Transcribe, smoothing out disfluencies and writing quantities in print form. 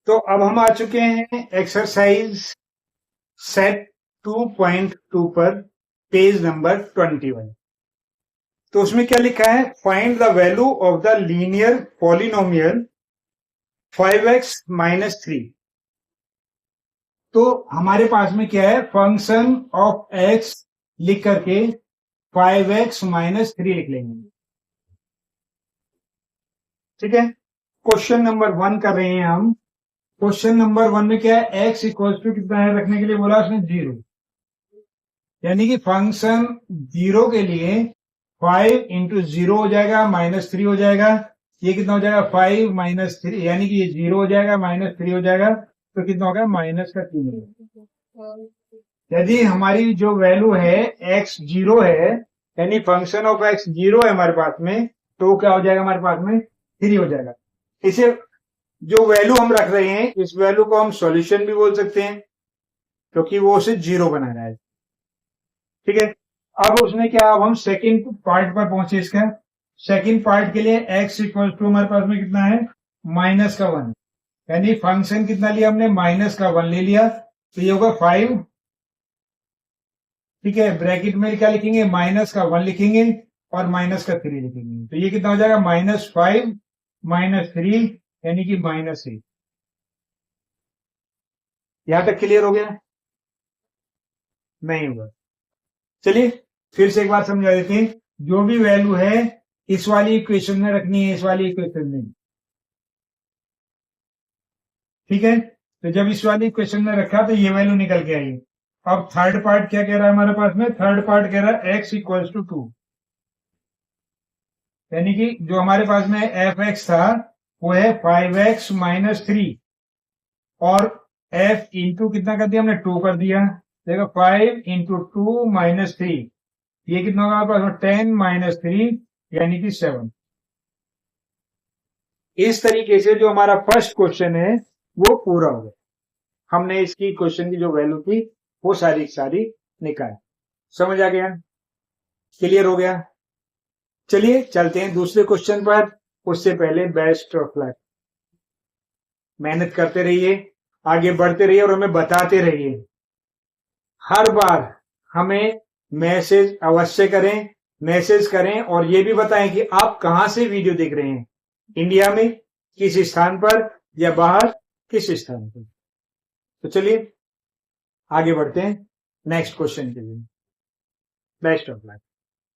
तो अब हम आ चुके हैं एक्सरसाइज सेट 2.2 पर, पेज नंबर 21। तो उसमें क्या लिखा है, find the value of the linear polynomial 5x minus 3। तो हमारे पास में क्या है, फंक्शन ऑफ x लिख करके 5x माइनस 3 लिख लेंगे। ठीक है, क्वेश्चन नंबर 1 कर रहे हैं हम। क्वेश्चन नंबर 1 में क्या है, x इक्वल टू कितना है रखने के लिए बोला उसने 0, यानी कि फंक्शन 0 के लिए 5 इंटू 0 हो जाएगा, माइनस 3 हो जाएगा। ये कितना हो जाएगा, 5 माइनस 3, यानी कि ये 0 हो जाएगा, माइनस 3 हो जाएगा, तो कितना होगा, माइनस का 3 होगा। यदि हमारी जो वैल्यू है x 0 है, यानी फंक्शन ऑफ x 0 है हमारे पास में, तो क्या हो जाएगा, हमारे पास में 3 हो जाएगा। इसे जो वैल्यू हम रख रहे हैं, इस वैल्यू को हम सॉल्यूशन भी बोल सकते हैं, क्योंकि वो उसे 0 बना रहा है। ठीक है, अब उसने क्या, अब हम सेकंड पार्ट पर पहुंचे इसका। सेकंड पार्ट के लिए x इक्वल टू हमारे पास में कितना है, माइनस का 1, यानी फंक्शन कितना लिया हमने, माइनस का 1 ले लिया, तो ये होगा 5। ठीक है, ब्रैकेट में क्या लिखेंगे, माइनस का 1 लिखेंगे और माइनस का 3 लिखेंगे, तो ये कितना हो जाएगा, -5 माइनस 3, यानी कि -8। यहां तक क्लियर हो गया? नहीं हुआ? चलिए फिर से एक बार समझा देते हैं। जो भी वैल्यू है इस वाली इक्वेशन में रखनी है, इस वाली इक्वेशन में। ठीक है, तो जब इस वाली इक्वेशन में रखा तो ये वैल्यू निकल के आई। अब थर्ड पार्ट क्या कह रहा है हमारे पास में, थर्ड पार्ट कह रहा है x इक्वल टू 2, यानी कि जो हमारे पास में f(x) था वो है 5x माइनस 3, और f इंटू कितना कर दिया हमने, 2 कर दिया। देखो 5 इंटू 2 माइनस 3, ये कितना होगा हमारे पास, 10 माइनस 3, यानी कि 7। इस तरीके से जो हमारा फर्स्ट क्वेश्चन है वो पूरा हो गया। हमने इसकी क्वेश्चन की जो वैल्यू थी वो सारी सारी निकाली। समझ आ गया? क्लियर हो गया? चलिए चलते हैं दूसरे क्वेश्चन पर। उससे पहले बेस्ट ऑफ लक, मेहनत करते रहिए, आगे बढ़ते रहिए और हमें बताते रहिए। हर बार हमें मैसेज अवश्य करें, मैसेज करें और ये भी बताएं कि आप कहां से वीडियो देख रहे हैं, इंडिया में किस स्थान पर या बाहर किस स्थान पर। तो चलिए आगे बढ़ते हैं नेक्स्ट क्वेश्चन के लिए। Best of luck.